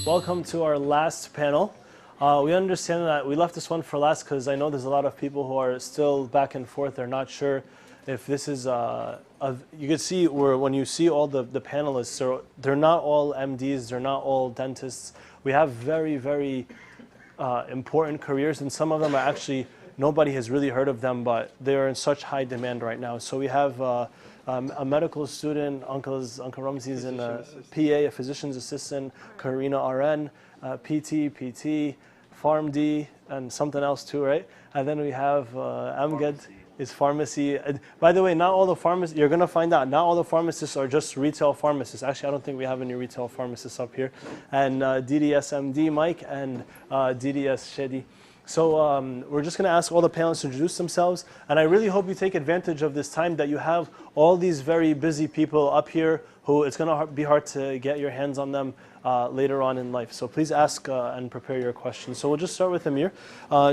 Welcome to our last panel. We understand that we left this one for last because I know there's a lot of people who are still back and forth. They're not sure if this is, you can see where when you see all the panelists, so they're not all MDs, they're not all dentists. We have very, very important careers, and some of them are actually, nobody has really heard of them, but they're in such high demand right now. So we have a medical student, Uncle Ramzi's in a PA, a physician's assistant, Karina RN, PT, PharmD, and something else too, right? And then we have Amgad is pharmacy. By the way, not all the pharmacists, you're gonna find out, not all the pharmacists are just retail pharmacists. Actually, I don't think we have any retail pharmacists up here. And DDS Mike and DDS Shedi. So we're just going to ask all the panelists to introduce themselves, and I really hope you take advantage of this time that you have all these very busy people up here who it's going to be hard to get your hands on them later on in life. So please ask and prepare your questions. So we'll just start with Amir.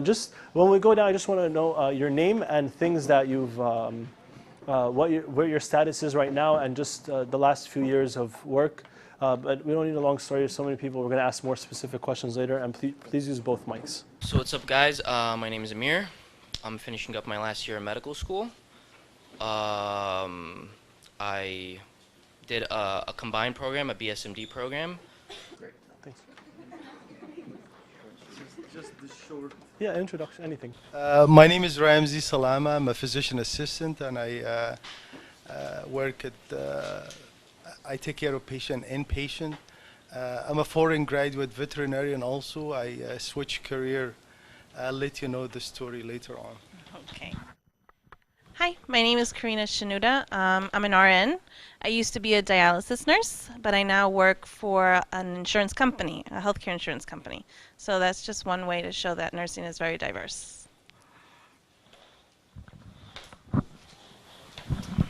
Just when we go down, I just want to know your name and things that you've, where your status is right now, and just the last few years of work. But we don't need a long story. There's so many people. We're going to ask more specific questions later, and please use both mics. So what's up, guys? My name is Amir. I'm finishing up my last year in medical school. I did a combined program, a BSMD program. Great, thanks. Just the short. Yeah, introduction, anything. My name is Ramzi Salama. I'm a physician assistant, and I work at. I take care of patient inpatient. I'm a foreign graduate veterinarian also. I switched career. I'll let you know the story later on. Okay. Hi, my name is Karina Shanuda. I'm an RN. I used to be a dialysis nurse, but I now work for an insurance company, a healthcare insurance company. So that's just one way to show that nursing is very diverse.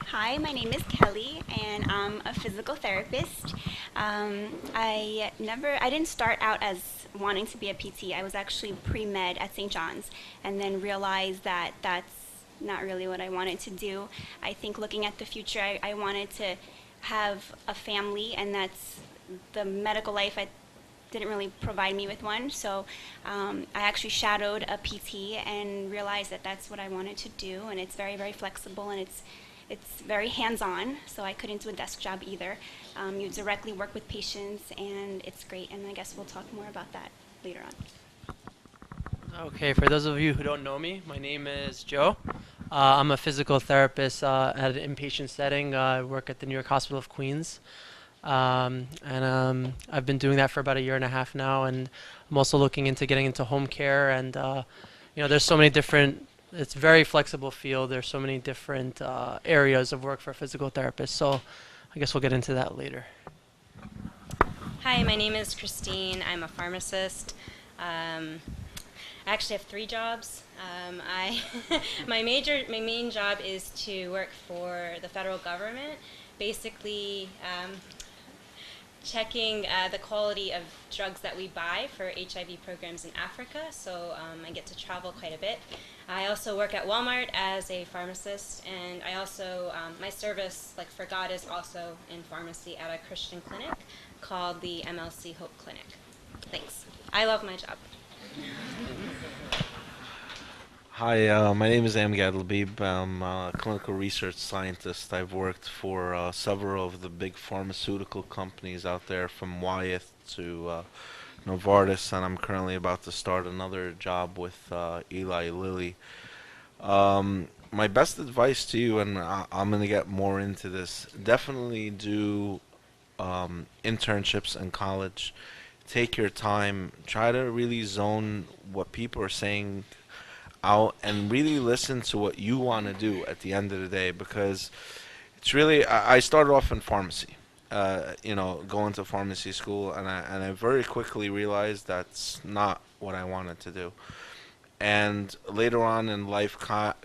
Hi, my name is Kelly, and I'm a physical therapist. I didn't start out as wanting to be a PT. I was actually pre-med at St. John's, and then realized that that's not really what I wanted to do. I think looking at the future, I wanted to have a family, and that's the medical life didn't really provide me with one. So I actually shadowed a PT and realized that that's what I wanted to do, and it's very, very flexible, and it's very hands-on, so I couldn't do a desk job either. You directly work with patients, and it's great, and I guess we'll talk more about that later on. Okay, for those of you who don't know me, my name is Joe. I'm a physical therapist at an inpatient setting. I work at the New York Hospital of Queens. I've been doing that for about 1.5 years now, and I'm also looking into getting into home care, and there's so many different. It's a very flexible field. There's so many different areas of work for a physical therapist. So I guess we'll get into that later. Hi, my name is Christine. I'm a pharmacist. I actually have 3 jobs. My main job is to work for the federal government, basically checking the quality of drugs that we buy for HIV programs in Africa, so I get to travel quite a bit. I also work at Walmart as a pharmacist, and I also, my service, like for God, is also in pharmacy at a Christian clinic called the MLC Hope Clinic. Thanks. I love my job. Hi, my name is Amgad Labib. I'm a clinical research scientist. I've worked for several of the big pharmaceutical companies out there, from Wyeth to Novartis, and I'm currently about to start another job with Eli Lilly. My best advice to you, and I'm going to get more into this, definitely do internships in college. Take your time. Try to really zone what people are saying out and really listen to what you want to do at the end of the day, because it's really, I started off in pharmacy, going to pharmacy school, and I very quickly realized that's not what I wanted to do. And later on in life,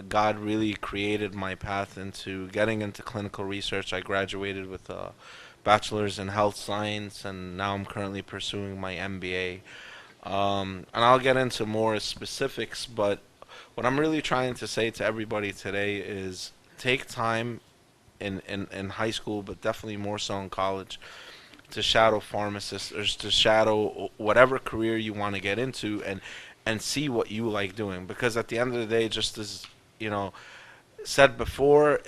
God really created my path into getting into clinical research. I graduated with a bachelor's in health science, and now I'm currently pursuing my MBA. And I'll get into more specifics, but what I'm really trying to say to everybody today is take time in high school, but definitely more so in college, to shadow pharmacists or to shadow whatever career you want to get into, and see what you like doing. Because at the end of the day, just as you know, said before,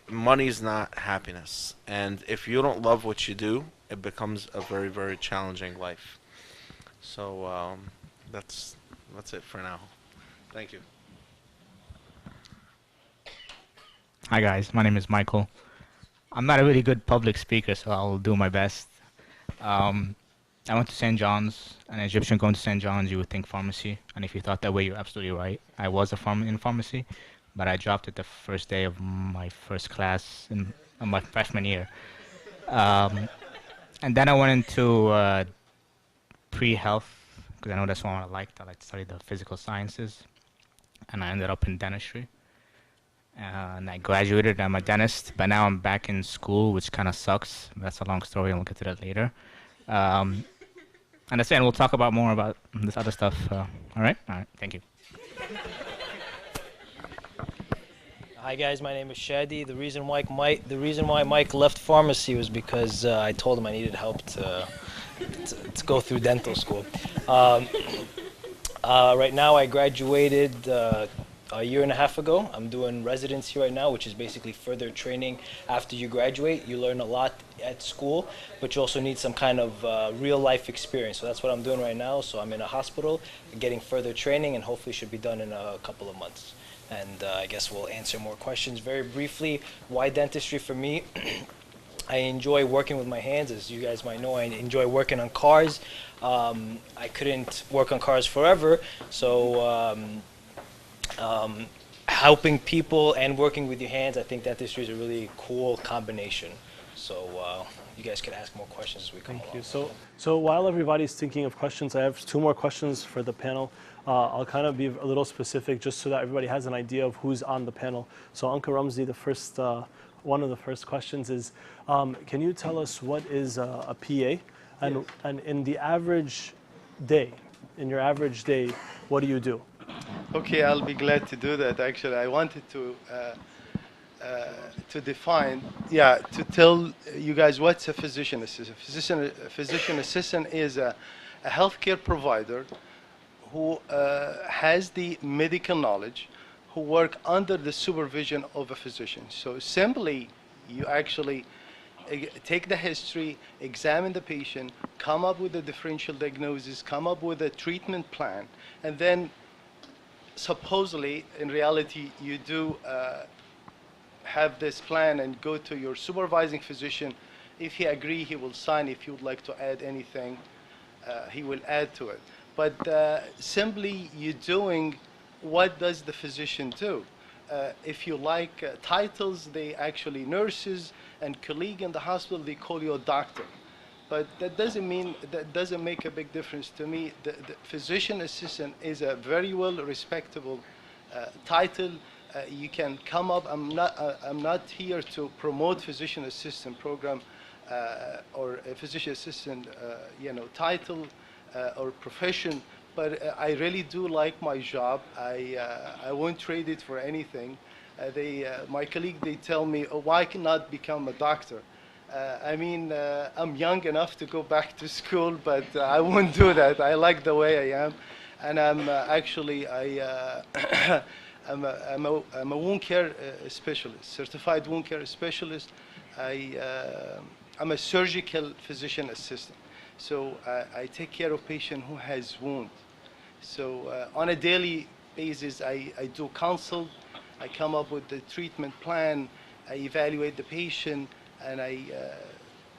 money's not happiness, and if you don't love what you do, it becomes a very, very challenging life. So that's it for now. Thank you. Hi guys, my name is Michael. I'm not a really good public speaker, so I'll do my best. I went to St. John's. An Egyptian going to St. John's, you would think pharmacy, and if you thought that way, you're absolutely right. I was in pharmacy, but I dropped it the first day of my first class in my freshman year. And then I went into pre-health, because I know that's what I liked. I like to study the physical sciences, and I ended up in dentistry. And I graduated. I'm a dentist, but now I'm back in school, which kind of sucks. That's a long story, and we'll get to that later. And that's it. And we'll talk about more about this other stuff. All right. Thank you. Hi guys, my name is Shadi. The reason why Mike left pharmacy was because I told him I needed help to go through dental school. Right now, I graduated a year and a half ago. I'm doing residency right now, which is basically further training after you graduate. You learn a lot at school, but you also need some kind of real life experience. So that's what I'm doing right now. So I'm in a hospital, getting further training, and hopefully should be done in a couple of months. And I guess we'll answer more questions very briefly. Why dentistry for me? I enjoy working with my hands. As you guys might know, I enjoy working on cars. I couldn't work on cars forever, so helping people and working with your hands, I think dentistry is a really cool combination. So you guys can ask more questions as we come along. Thank you. So while everybody's thinking of questions, I have two more questions for the panel. I'll kind of be a little specific just so that everybody has an idea of who's on the panel. So Uncle Ramzi, the first, one of the first questions is, can you tell us what is a PA? And in the average day, in your average day, what do you do? Okay, I'll be glad to do that. Actually, I wanted to define, to tell you guys what's a physician assistant. A physician assistant is a healthcare provider who has the medical knowledge, who work under the supervision of a physician. So simply, you actually take the history, examine the patient, come up with a differential diagnosis, come up with a treatment plan, and then supposedly, in reality, you do have this plan and go to your supervising physician. If he agrees, he will sign. If you would like to add anything, he will add to it. But simply, you're doing what does the physician do. If you like titles, they actually nurses and colleague in the hospital, they call you a doctor. But that doesn't mean, that doesn't make a big difference to me. The physician assistant is a very well respectable title. You can come up. I'm not here to promote physician assistant program or a physician assistant, title or profession. But I really do like my job. I won't trade it for anything. My colleague, they tell me, oh, why cannot become a doctor? I'm young enough to go back to school, but I won't do that. I like the way I am, and I'm I'm a wound care specialist, certified wound care specialist. I'm a surgical physician assistant, so I take care of patient who has wound. So on a daily basis, I do consult. I come up with the treatment plan. I evaluate the patient. And I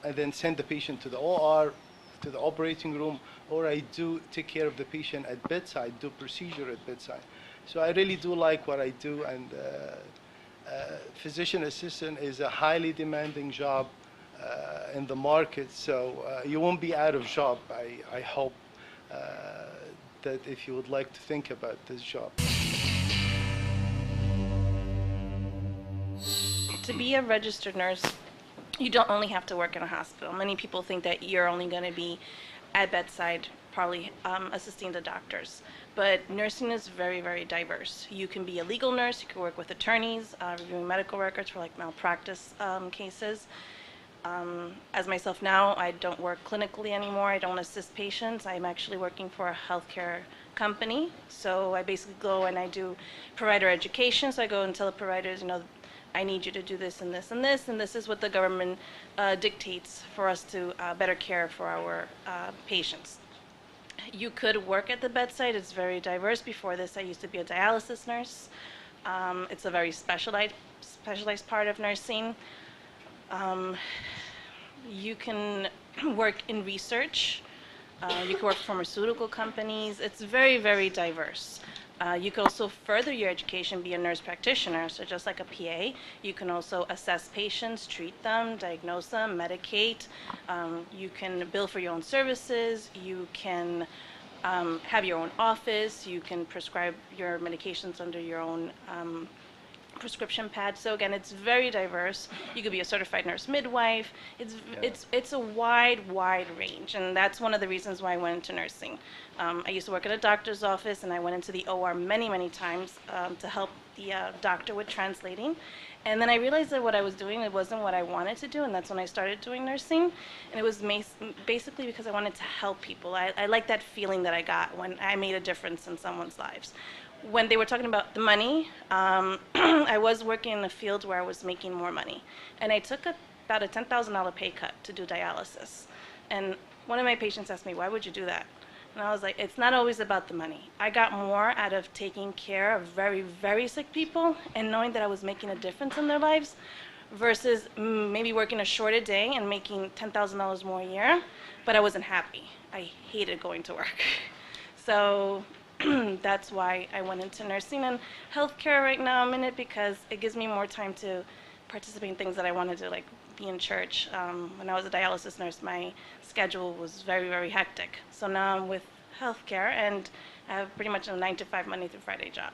then send the patient to the OR, to the operating room, or I do take care of the patient at bedside, do procedure at bedside. So I really do like what I do, and physician assistant is a highly demanding job in the market, so you won't be out of job. I hope that if you would like to think about this job. To be a registered nurse, you don't only have to work in a hospital. Many people think that you're only going to be at bedside, probably assisting the doctors. But nursing is very, very diverse. You can be a legal nurse. You can work with attorneys, reviewing medical records for like malpractice cases. As myself now, I don't work clinically anymore. I don't assist patients. I'm actually working for a healthcare company. So I basically go and I do provider education. So I go and tell the providers, you know, I need you to do this and this and this, and this is what the government dictates for us to better care for our patients. You could work at the bedside. It's very diverse. Before this, I used to be a dialysis nurse. It's a very specialized part of nursing. You can work in research. You can work for pharmaceutical companies. It's very, very diverse. You can also further your education, be a nurse practitioner. So just like a PA, you can also assess patients, treat them, diagnose them, medicate. You can bill for your own services. You can have your own office. You can prescribe your medications under your own prescription pad. So again, it's very diverse. You could be a certified nurse midwife. It's a wide range, and that's one of the reasons why I went into nursing. I used to work at a doctor's office, and I went into the OR many times to help the doctor with translating. And then I realized that what I was doing, it wasn't what I wanted to do, and that's when I started doing nursing. And it was basically because I wanted to help people. I like that feeling that I got when I made a difference in someone's lives. When they were talking about the money, I was working in a field where I was making more money. And I took about a $10,000 pay cut to do dialysis. And one of my patients asked me, why would you do that? And I was like, it's not always about the money. I got more out of taking care of very, very sick people and knowing that I was making a difference in their lives versus maybe working a shorter day and making $10,000 more a year, but I wasn't happy. I hated going to work. So that's why I went into nursing and healthcare. Right now I'm in it because it gives me more time to participate in things that I want to do, like be in church. When I was a dialysis nurse, my schedule was very, very hectic. So now I'm with healthcare, and I have pretty much a 9-to-5 Monday through Friday job.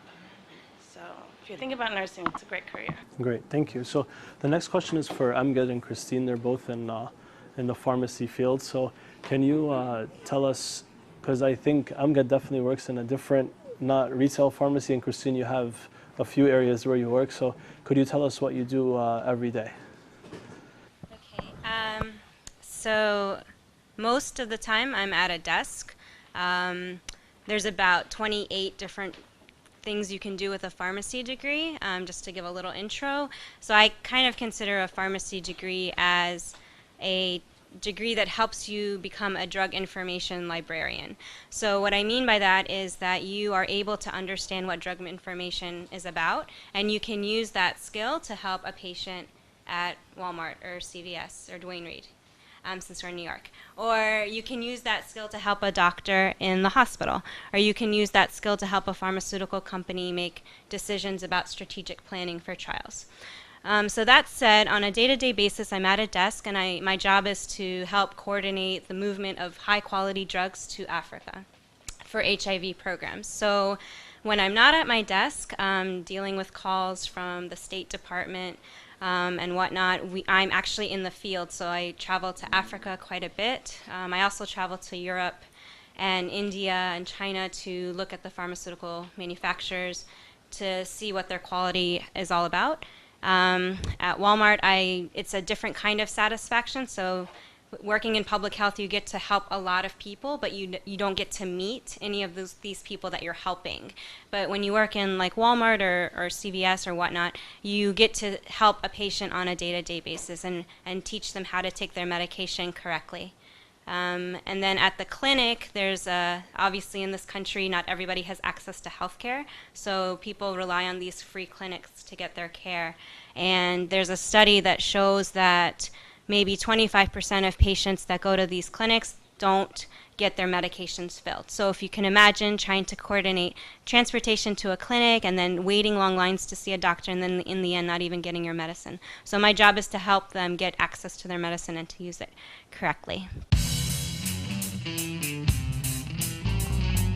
So if you think about nursing, it's a great career. Great, thank you. So the next question is for Amgad and Christine. They're both in the pharmacy field. So can you tell us, because I think Amgad definitely works in a different, not retail pharmacy, and Christine, you have a few areas where you work. So could you tell us what you do every day? Okay. So most of the time I'm at a desk. There's about 28 different things you can do with a pharmacy degree, just to give a little intro. So I kind of consider a pharmacy degree as a degree that helps you become a drug information librarian. So what I mean by that is that you are able to understand what drug information is about, and you can use that skill to help a patient at Walmart or CVS or Duane Reade, since we're in New York. Or you can use that skill to help a doctor in the hospital. Or you can use that skill to help a pharmaceutical company make decisions about strategic planning for trials. So that said, on a day-to-day basis, I'm at a desk, and my job is to help coordinate the movement of high-quality drugs to Africa for HIV programs. So when I'm not at my desk, dealing with calls from the State Department and whatnot, I'm actually in the field, so I travel to Africa quite a bit. I also travel to Europe and India and China to look at the pharmaceutical manufacturers to see what their quality is all about. At Walmart, it's a different kind of satisfaction. So working in public health, you get to help a lot of people, but you don't get to meet any of these people that you're helping. But when you work in like Walmart or CVS or whatnot, you get to help a patient on a day-to-day basis and teach them how to take their medication correctly. And then at the clinic, there's obviously in this country, not everybody has access to healthcare, so people rely on these free clinics to get their care. And there's a study that shows that maybe 25% of patients that go to these clinics don't get their medications filled. So if you can imagine trying to coordinate transportation to a clinic and then waiting long lines to see a doctor and then in the end not even getting your medicine. So my job is to help them get access to their medicine and to use it correctly.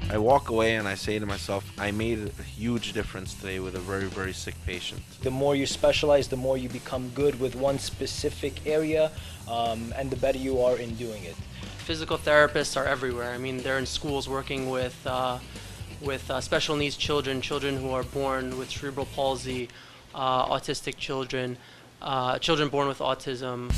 I walk away and I say to myself, I made a huge difference today with a very, very sick patient. The more you specialize, the more you become good with one specific area, and the better you are in doing it. Physical therapists are everywhere. I mean, they're in schools working with special needs children who are born with cerebral palsy, autistic children, children born with autism.